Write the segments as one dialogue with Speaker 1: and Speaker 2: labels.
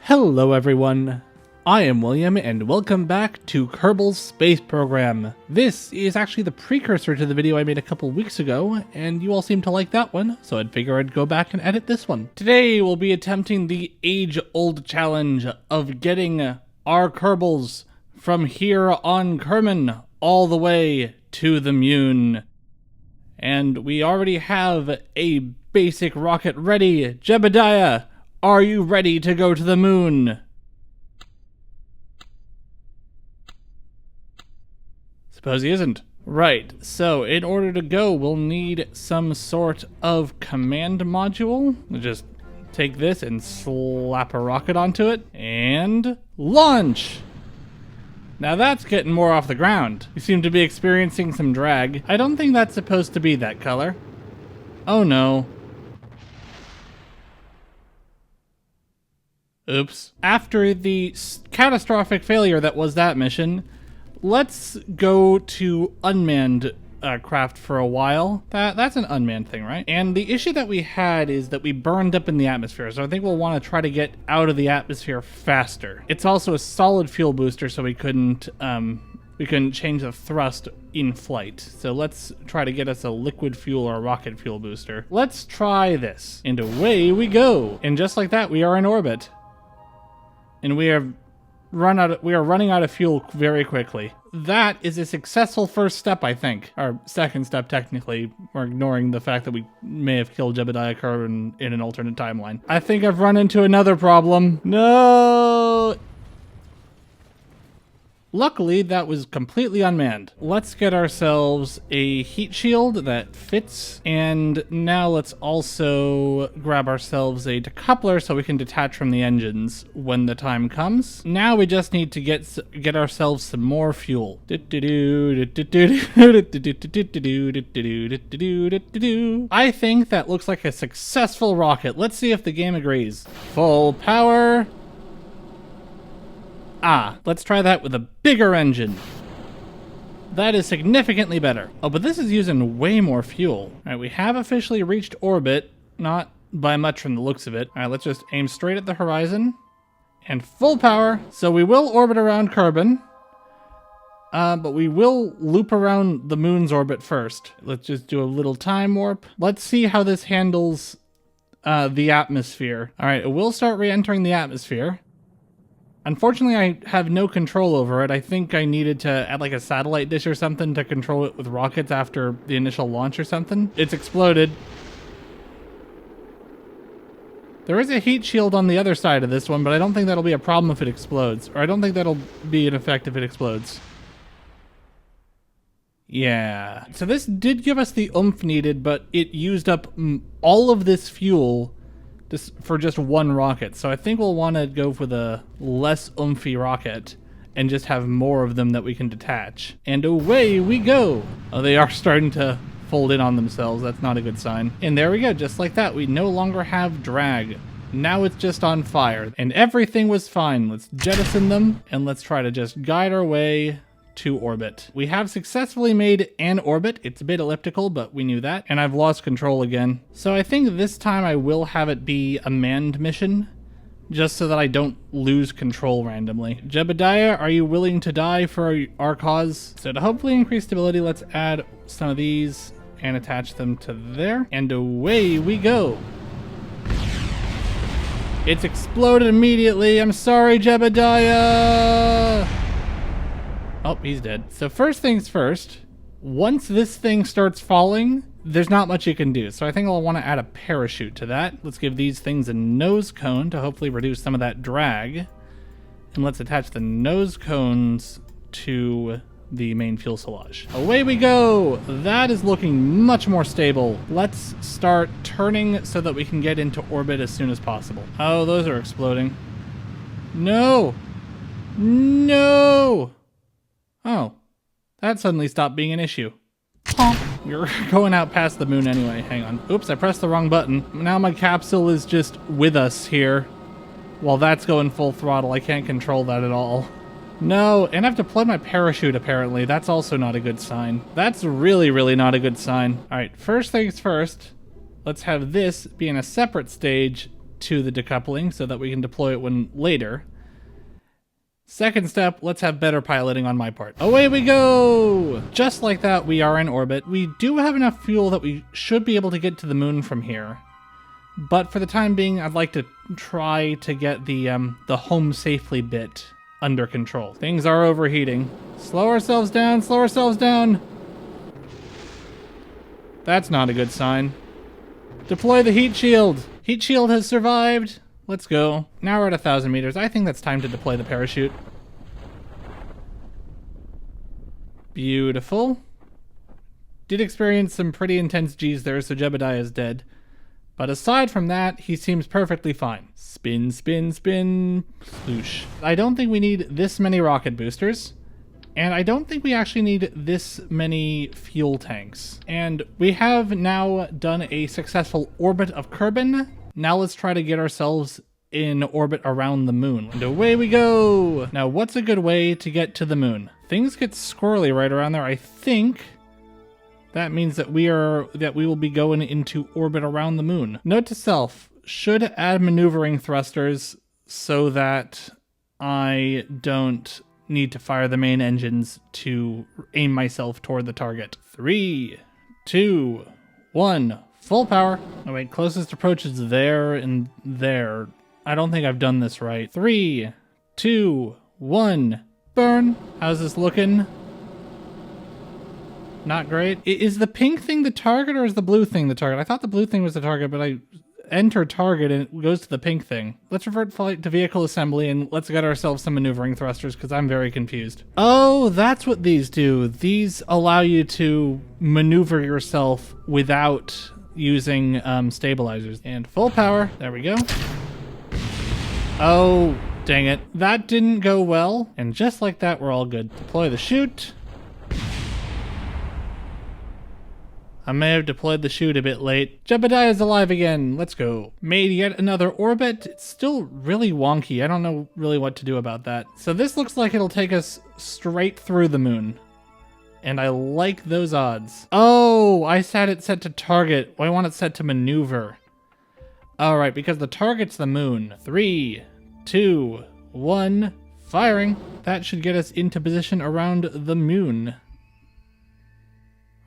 Speaker 1: Hello everyone, I am William and welcome back to Kerbal Space Program. This is actually the precursor to the video I made a couple weeks ago, and you all seem to like that one, so I'd figure I'd go back and edit this one. Today we'll be attempting the age-old challenge of getting our Kerbals from here on Kerman all the way to the Moon. And we already have a basic rocket ready. Jebediah, are you ready to go to the Moon? Suppose he isn't. Right, so in order to go, we'll need some sort of command module. We'll just take this and slap a rocket onto it, and launch! Now that's getting more off the ground. You seem to be experiencing some drag. I don't think that's supposed to be that color. Oh no. Oops. After the catastrophic failure that was that mission, let's go to unmanned craft for a while. That's an unmanned thing, right? And the issue that we had is that we burned up in the atmosphere, so I think we'll want to try to get out of the atmosphere faster. It's also a solid fuel booster, so we couldn't change the thrust in flight. So let's try to get us a liquid fuel or a rocket fuel booster. Let's try this. And away we go. And just like that, we are in orbit. And we are running out of fuel very quickly. That is a successful first step, I think. Or second step, technically. We're ignoring the fact that we may have killed Jebediah Kerr in an alternate timeline. I think I've run into another problem. No! Luckily, that was completely unmanned. Let's get ourselves a heat shield that fits. And now let's also grab ourselves a decoupler so we can detach from the engines when the time comes. Now we just need to get ourselves some more fuel. I think that looks like a successful rocket. Let's see if the game agrees. Full power. Let's try that with a bigger engine. That is significantly better. Oh, but this is using way more fuel. All right, we have officially reached orbit, not by much from the looks of it. All right, let's just aim straight at the horizon and full power. So we will orbit around Kerbin, but we will loop around the Moon's orbit first. Let's just do a little time warp. Let's see how this handles the atmosphere. All right, it will start re-entering the atmosphere. Unfortunately, I have no control over it. I think I needed to add like a satellite dish or something to control it with rockets after the initial launch or something. It's exploded. There is a heat shield on the other side of this one, but I don't think that'll be a problem if it explodes. Or I don't think that'll be an effect if it explodes. Yeah. So this did give us the oomph needed, but it used up all of this fuel for just one rocket. So I think we'll want to go for the less oomphy rocket and just have more of them that we can detach. And away we go. Oh, they are starting to fold in on themselves. That's not a good sign. And there we go. Just like that, we no longer have drag. Now it's just on fire. And everything was fine. Let's jettison them and let's try to just guide our way to orbit. We have successfully made an orbit. It's a bit elliptical, but we knew that. And I've lost control again. So I think this time I will have it be a manned mission, just so that I don't lose control randomly. Jebediah, are you willing to die for our cause? So to hopefully increase stability, let's add some of these and attach them to there. And away we go. It's exploded immediately. I'm sorry, Jebediah. Oh, he's dead. So first things first, once this thing starts falling, there's not much you can do. So I think I'll want to add a parachute to that. Let's give these things a nose cone to hopefully reduce some of that drag. And let's attach the nose cones to the main fuselage. Away we go! That is looking much more stable. Let's start turning so that we can get into orbit as soon as possible. Oh, those are exploding. No! No! Oh, that suddenly stopped being an issue. You're going out past the Moon anyway. Hang on. Oops, I pressed the wrong button. Now my capsule is just with us here. While that's going full throttle, I can't control that at all. No, and I have to deploy my parachute apparently. That's also not a good sign. That's really, really not a good sign. All right, first things first. Let's have this be in a separate stage to the decoupling so that we can deploy it when later. Second step, let's have better piloting on my part. Away we go! Just like that, we are in orbit. We do have enough fuel that we should be able to get to the moon from here. But for the time being, I'd like to try to get the home safely bit under control. Things are overheating. Slow ourselves down, slow ourselves down! That's not a good sign. Deploy the heat shield! Heat shield has survived! Let's go. Now we're at 1,000 meters. I think that's time to deploy the parachute. Beautiful. Did experience some pretty intense G's there, so Jebediah is dead. But aside from that, he seems perfectly fine. Spin, spin, spin, sploosh. I don't think we need this many rocket boosters. And I don't think we actually need this many fuel tanks. And we have now done a successful orbit of Kerbin. Now let's try to get ourselves in orbit around the moon. And away we go! Now what's a good way to get to the moon? Things get squirrely right around there. I think that means that we will be going into orbit around the moon. Note to self, should add maneuvering thrusters so that I don't need to fire the main engines to aim myself toward the target. 3, 2, 1, full power. Oh wait, closest approach is there and there. I don't think I've done this right. 3, 2, 1, burn. How's this looking? Not great. Is the pink thing the target or is the blue thing the target? I thought the blue thing was the target, but I enter target and it goes to the pink thing. Let's revert flight to vehicle assembly and let's get ourselves some maneuvering thrusters because I'm very confused. Oh, that's what these do. These allow you to maneuver yourself without using stabilizers. And full power. There we go. Oh, dang it. That didn't go well. And just like that, we're all good. Deploy the chute. I may have deployed the chute a bit late. Jebediah is alive again. Let's go. Made yet another orbit. It's still really wonky. I don't know really what to do about that. So this looks like it'll take us straight through the moon. And I like those odds. Oh, I had it set to target. Well, I want it set to maneuver. All right, because the target's the moon. 3, 2, 1, firing. That should get us into position around the moon.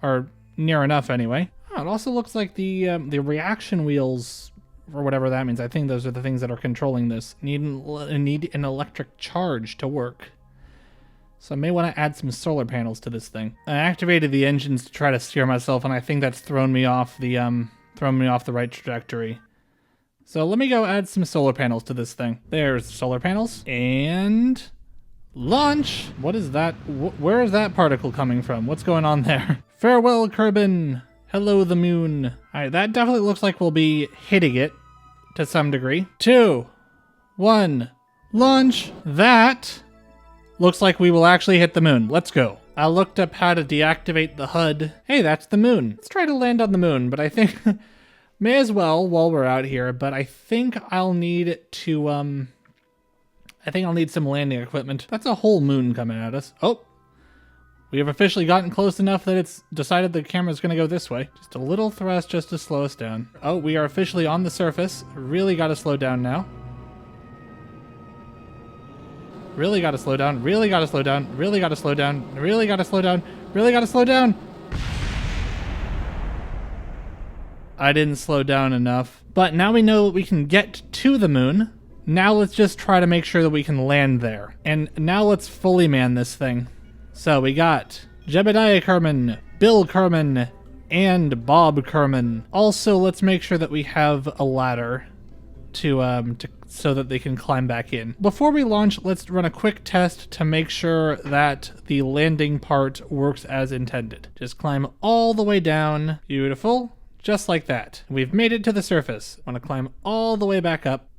Speaker 1: Or near enough, anyway. Oh, it also looks like the reaction wheels, or whatever that means. I think those are the things that are controlling this. Need an electric charge to work. So I may want to add some solar panels to this thing. I activated the engines to try to steer myself, and I think that's thrown me off the right trajectory. So let me go add some solar panels to this thing. There's solar panels. And launch! What is that? Where is that particle coming from? What's going on there? Farewell, Kerbin! Hello, the moon. Alright, that definitely looks like we'll be hitting it to some degree. 2, 1, launch! That looks like we will actually hit the moon. Let's go. I looked up how to deactivate the HUD. Hey, that's the moon. Let's try to land on the moon, but I think may as well while we're out here, but I think I'll need to, I think I'll need some landing equipment. That's a whole moon coming at us. Oh, we have officially gotten close enough that it's decided the camera's gonna go this way. Just a little thrust just to slow us down. Oh, we are officially on the surface. Really gotta slow down now. Really gotta slow down, really gotta slow down, really gotta slow down, really gotta slow down, really gotta slow down. I didn't slow down enough. But now we know we can get to the moon. Now let's just try to make sure that we can land there. And now let's fully man this thing. So we got Jebediah Kerbin, Bill Kerbin, and Bob Kerbin. Also, let's make sure that we have a ladder to so that they can climb back in. Before we launch, let's run a quick test to make sure that the landing part works as intended. Just climb all the way down. Beautiful. Just like that. We've made it to the surface. Want to climb all the way back up.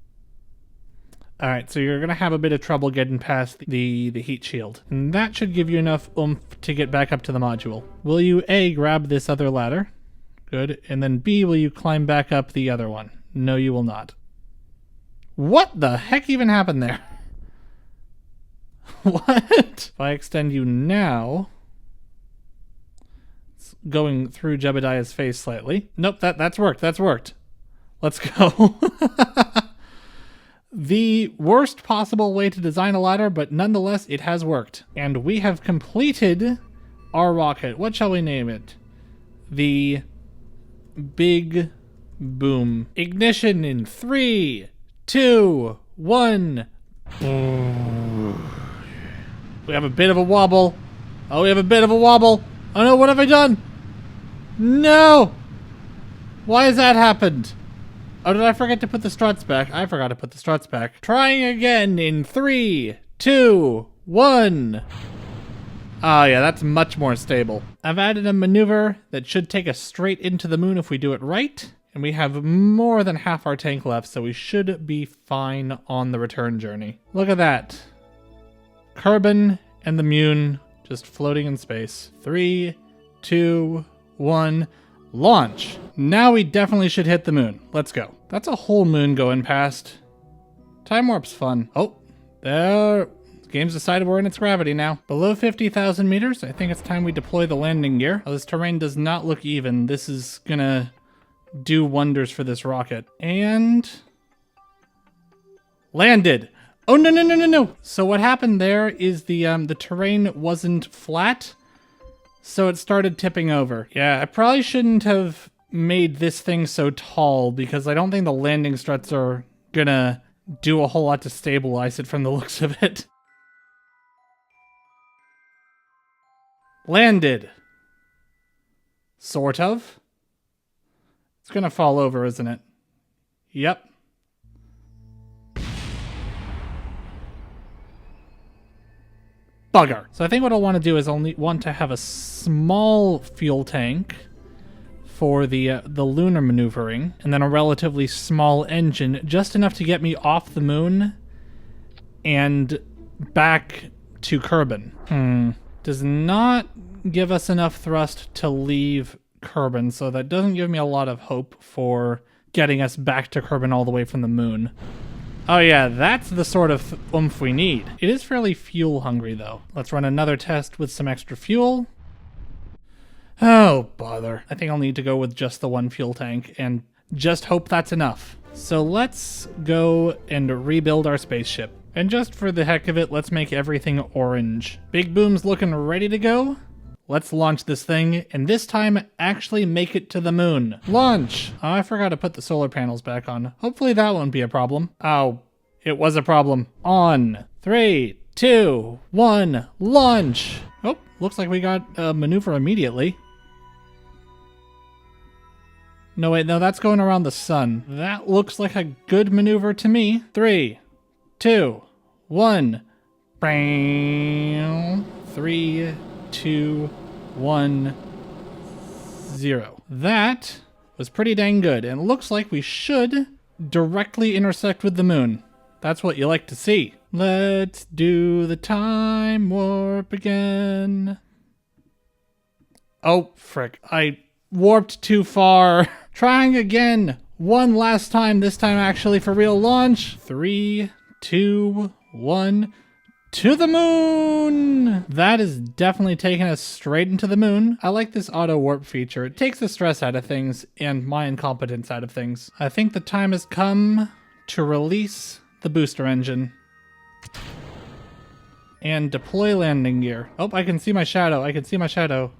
Speaker 1: Alright, so you're going to have a bit of trouble getting past the heat shield. And that should give you enough oomph to get back up to the module. Will you A, grab this other ladder? Good. And then B, will you climb back up the other one? No, you will not. What the heck even happened there? What? If I extend you now, it's going through Jebediah's face slightly. Nope, that's worked. That's worked. Let's go. the worst possible way to design a ladder, but nonetheless, it has worked. And we have completed our rocket. What shall we name it? The Big Boom. Ignition in 3, 2, 1. We have a bit of a wobble. Oh, we have a bit of a wobble. Oh no, what have I done? No! Why has that happened? Oh, did I forget to put the struts back? I forgot to put the struts back. Trying again in 3, 2, 1. Oh yeah, that's much more stable. I've added a maneuver that should take us straight into the moon if we do it right. And we have more than half our tank left, so we should be fine on the return journey. Look at that. Kerbin and the moon just floating in space. 3, 2, 1, launch. Now we definitely should hit the moon. Let's go. That's a whole moon going past. Time warp's fun. Oh, there. The game's decided we're in its gravity now. Below 50,000 meters, I think it's time we deploy the landing gear. Oh, this terrain does not look even. This is gonna do wonders for this rocket. And landed. Oh, no, no, no, no, no. So what happened there is the terrain wasn't flat, so it started tipping over. Yeah, I probably shouldn't have made this thing so tall because I don't think the landing struts are gonna do a whole lot to stabilize it from the looks of it. Landed. Sort of. It's gonna fall over, isn't it? Yep. Bugger. So I think what I'll want to do is only want to have a small fuel tank for the lunar maneuvering, and then a relatively small engine, just enough to get me off the moon and back to Kerbin. Does not give us enough thrust to leave Kerbin, so that doesn't give me a lot of hope for getting us back to Kerbin all the way from the moon. Oh yeah, that's the sort of oomph we need. It is fairly fuel hungry though. Let's run another test with some extra fuel. Oh, bother. I think I'll need to go with just the one fuel tank and just hope that's enough. So let's go and rebuild our spaceship. And just for the heck of it, let's make everything orange. Big Boom's looking ready to go. Let's launch this thing, and this time actually make it to the moon. Launch! Oh, I forgot to put the solar panels back on. Hopefully that won't be a problem. Oh, it was a problem. On 3, 2, 1, launch! Oh, looks like we got a maneuver immediately. No, wait, no, that's going around the sun. That looks like a good maneuver to me. 3, 2, 1. Bam. 3, 2, 1, 0. That was pretty dang good, and it looks like we should directly intersect with the moon. That's what you like to see. Let's do the time warp again. Oh, frick. I warped too far. Trying again. One last time, this time actually for real. Launch. 3, 2, 1. To the moon! That is definitely taking us straight into the moon. I like this auto warp feature. It takes the stress out of things and my incompetence out of things. I think the time has come to release the booster engine and deploy landing gear. Oh, I can see my shadow. I can see my shadow.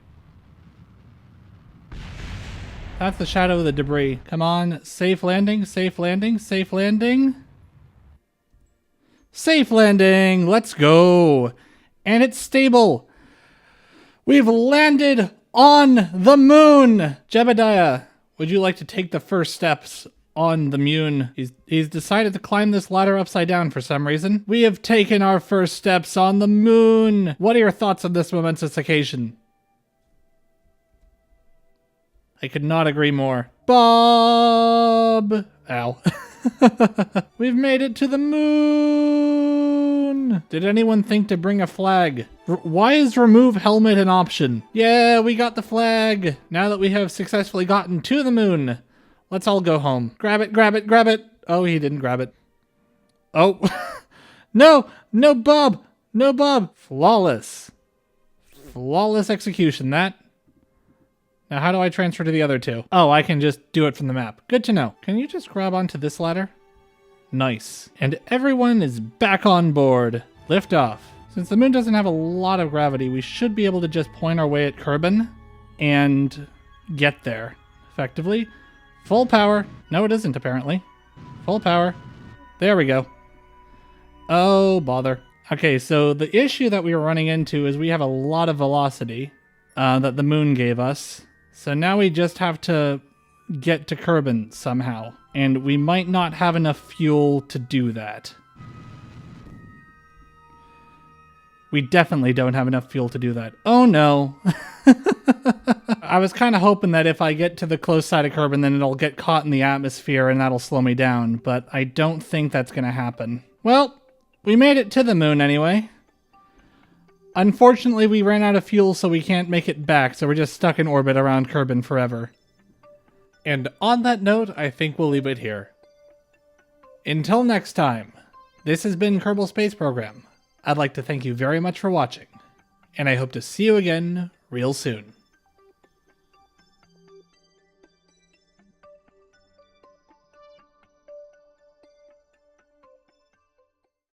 Speaker 1: That's the shadow of the debris. Come on, safe landing, safe landing, safe landing. Safe landing, let's go. And it's stable. We've landed on the moon. Jebediah, would you like to take the first steps on the moon? He's decided to climb this ladder upside down for some reason. We have taken our first steps on the moon. What are your thoughts on this momentous occasion? I could not agree more. Bob! Ow. We've made it to the moon! Did anyone think to bring a flag? Why is remove helmet an option? Yeah, we got the flag! Now that we have successfully gotten to the moon, let's all go home. Grab it, grab it, grab it! Oh, he didn't grab it. Oh. No! No, Bob! No, Bob! Flawless. Flawless execution, that. Now, how do I transfer to the other two? Oh, I can just do it from the map. Good to know. Can you just grab onto this ladder? Nice. And everyone is back on board. Lift off. Since the moon doesn't have a lot of gravity, we should be able to just point our way at Kerbin and get there effectively. Full power. No, it isn't apparently. Full power. There we go. Oh, bother. Okay, so the issue that we were running into is we have a lot of velocity that the moon gave us. So now we just have to get to Kerbin somehow. And we might not have enough fuel to do that. We definitely don't have enough fuel to do that. Oh no. I was kind of hoping that if I get to the close side of Kerbin, then it'll get caught in the atmosphere and that'll slow me down. But I don't think that's going to happen. Well, we made it to the moon anyway. Unfortunately, we ran out of fuel, so we can't make it back. So we're just stuck in orbit around Kerbin forever. And on that note, I think we'll leave it here. Until next time, this has been Kerbal Space Program. I'd like to thank you very much for watching, and I hope to see you again real soon.